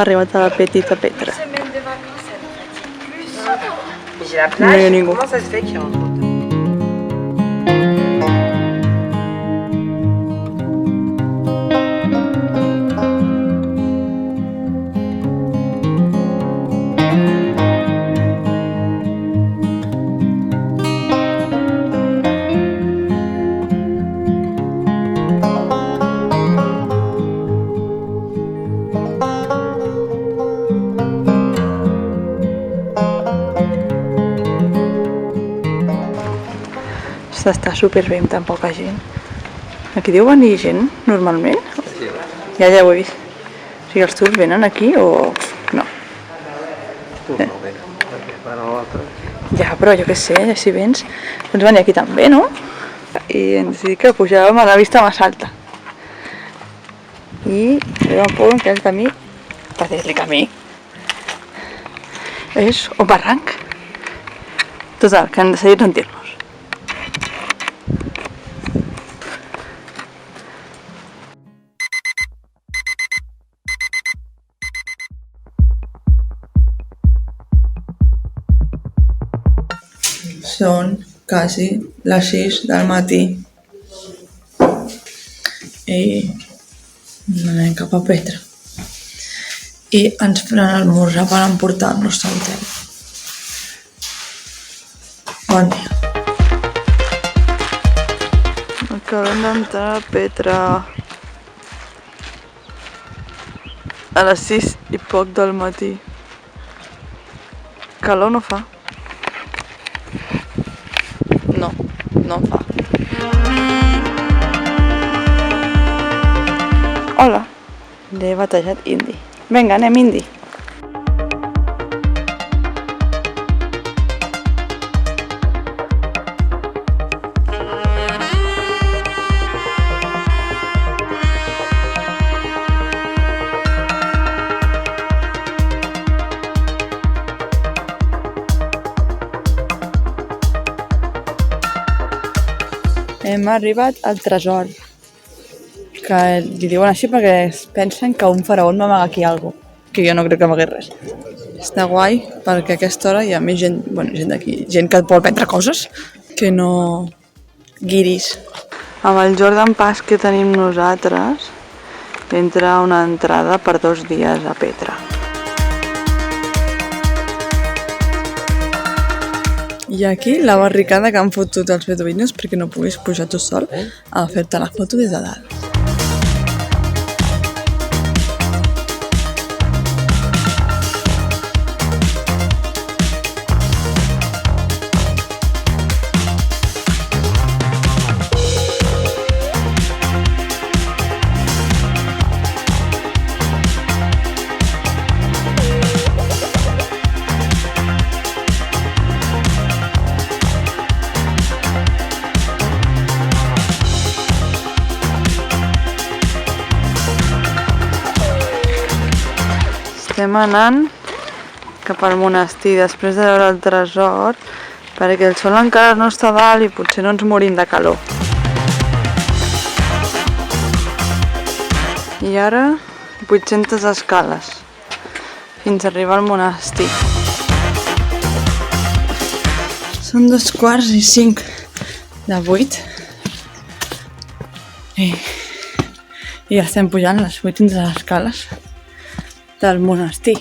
arribat a la petita Petra. Semaine de vacances, ça me fatigue plus. Mais j'ai la Non, plage, il y a ningú. comment ça se fait qu'il y a un autre? S'està superbé amb tan poca gent. Aquí deu venir gent, normalment? Sí. Ja ho he vist. O sigui, els tours venen aquí o... no? Tu no venen, perquè van a l'altre. Ja, però jo què sé, ja si vens, pots venir aquí també, no? I ens dic que pujàvem a la vista més alta. I arriba un poc en aquell camí, per dir-li camí, és un barranc. Total, que hem decidit rendir-nos. Són quasi les 6 del matí i anem cap a Petra i ens faran esmorzar per emportar-nos a l'hotel. Bon dia. Acabem d'entrar a Petra a les 6 i poc del matí. Calor no fa. No en fa. Hola. L'he batejat Indi. Vinga, anem Indi. Hem arribat al tresor, que li diuen així perquè pensen que un faraó m'amaga aquí alguna cosa, que jo no crec que m'amagués res. Està guai perquè a aquesta hora hi ha més gent, gent d'aquí, gent que vol prendre coses, que no guiris. Amb el Jordan Pass que tenim nosaltres, entra una entrada per 2 dies a Petra. I aquí la barricada que han fotut els beduïnos perquè no puguis pujar tu sol a fer-te la foto des de dalt. Estem anant cap al monestir després de veure el tresor perquè el sol encara no està dalt i potser no ens morim de calor. I ara 800 escales fins a arribar al monestir. Són 2:45 de 8 i ja estem pujant les 800 escales del monestir.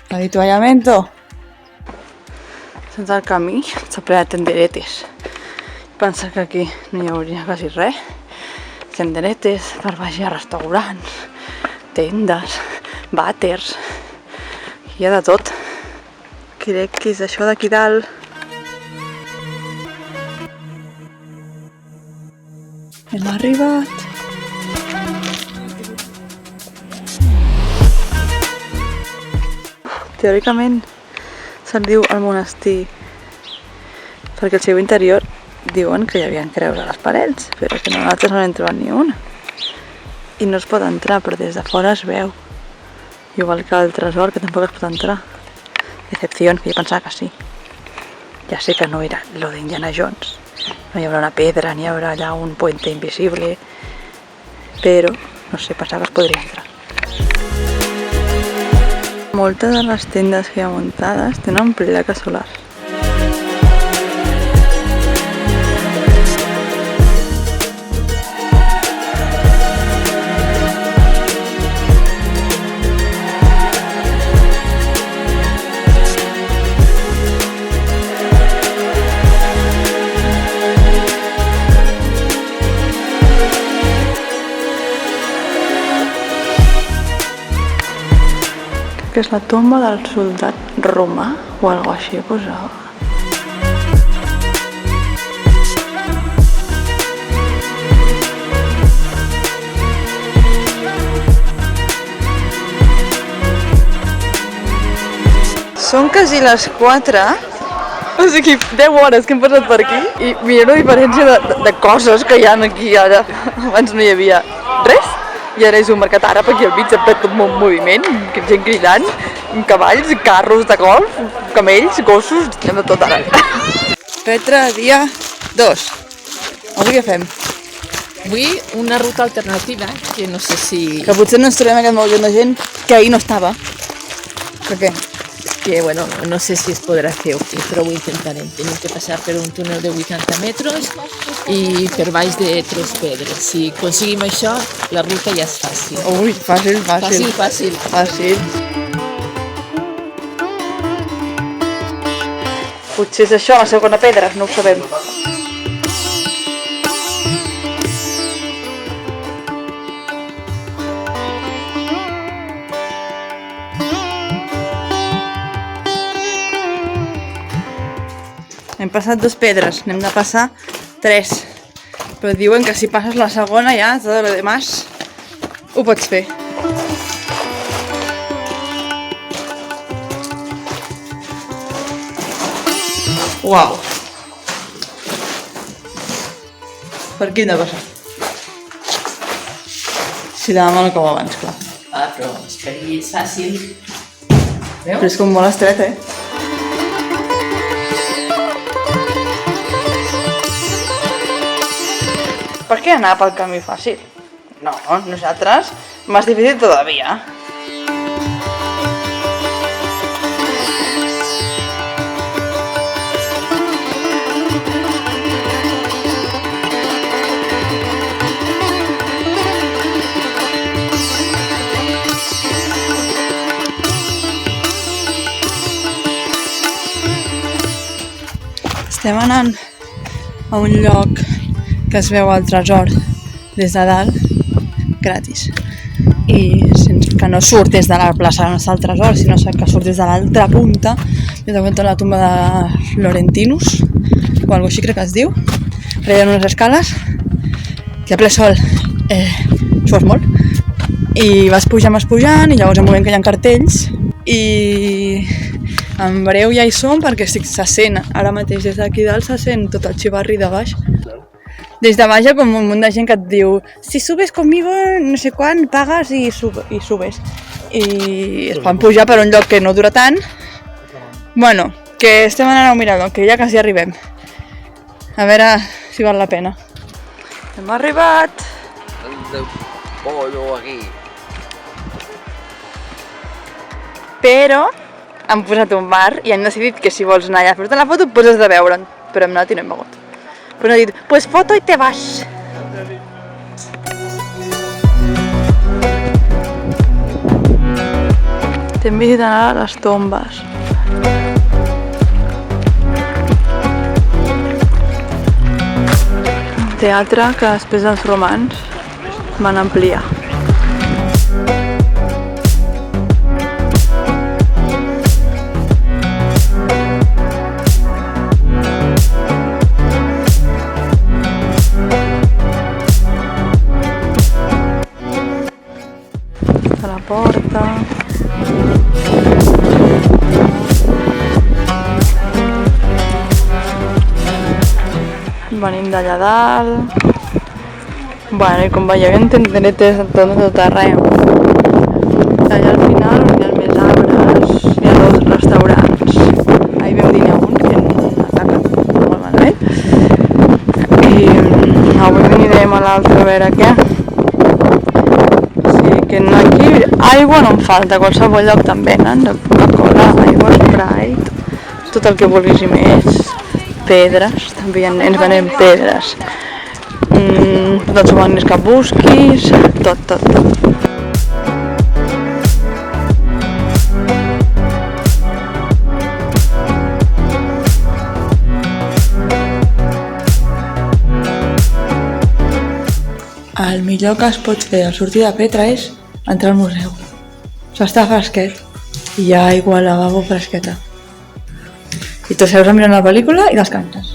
Avituallamiento. Sense el camí està ple de tenderetes. Pensa que aquí no hi hauria quasi res. Tenderetes per baixar a restaurants, tendes, vàters. Hi ha de tot. Crec que és això d'aquí dalt. Hem arribat. Teòricament se'n diu el monestir perquè al seu interior diuen que hi havia creus a les parets, però que nosaltres no n'hem trobat ni una. I no es pot entrar, però des de fora es veu. Igual que el tresor, que tampoc es pot entrar. Decepció, que jo pensava que sí. Ja sé que no era lo d'Indiana Jones. No hi haurà una pedra, ni hi haurà allà un puente invisible, però, no sé, pensava que es podria entrar. Moltes de les tendes que hi ha muntades tenen placa solar. Que és la tomba del soldat romà o alguna cosa així posava. Són quasi les 4, o sigui, 10 hores que hem passat per aquí i mira la diferència de coses que hi ha aquí ara. Abans no hi havia res. I ara és un mercat àrab aquí al mig, sempre tot molt moviment, gent cridant, cavalls, carros de golf, camells, gossos, anem de tot ara. Petra, dia 2. Avui què fem? Avui una ruta alternativa, que no sé si... Que potser no ens trobem aquest molt de gent que ahir no estava. Per què? Que, bueno, no sé si es podrà fer o què, però ho intentarem. Tenim que passar per un túnel de 80 metres i per baix de 3 pedres. Si aconseguim això, la ruta ja és fàcil. Ui, fàcil. Fàcil. Potser és això, la segona pedra, no ho sabem. Hem passat 2 pedres, n'hem de passar 3. Però diuen que si passes la segona ja, tot el demás ho pots fer. Uau! Per aquí hem de passar. Si la mà no com abans, clar. Ah, però per aquí és fàcil. Però és com molt estret, eh? Per què anar pel camí fàcil? No, nosaltres, más difícil todavía. Estem anant a un lloc que es veu el tresor des de dalt, gratis. I que no surt des de la plaça on està el tresor, sinó que surt des de l'altra punta, des de la tomba de Laurentinus, o alguna així crec que es diu. Hi ha unes escales, que a ple sol sues molt, i vas pujant, i llavors en un moment que hi ha cartells, i en breu ja hi som perquè se sent, ara mateix des d'aquí dalt se sent tot el xivarri de baix. Des de baix hi ha com un munt de gent que et diu si subes conmigo no sé quan, pagues i subes. I es poden pujar per un lloc que no dura tant. Bueno, que estem anant a un mirador, que ja quasi arribem. A veure si val la pena. Hem arribat! El pollo aquí. Però han posat un bar i han decidit que si vols anar allà a fer-te la foto, pues has de veure'n. Però hem anat i no hem begut. Però han dit, pues foto i te vas. Estem visitant ara les tombes. Un teatre que després dels romans van ampliar. A la porta. Venim d'allà dalt. Bueno, i com veieu, hi ha tenderetes de tot arreu. Allà al final, on hi ha més arbres, hi ha 2 restaurants. Ahir vam dinar un, que no ataca, molt malament. I avui anirem a l'altre a veure què. O sigui que aquí Aigua no em falta, a qualsevol lloc te'n venen, de Coca-Cola, aigua, Sprite, tot el que vulguis i més. Pedres, també ens venen pedres. Tots els souvenirs que busquis, tot. El millor que es pot fer al sortir de Petra és entrar al museu. S'està fresquet i hi ha aigua al lavabo fresqueta. I tu seus a mirar una pel·lícula i descanses.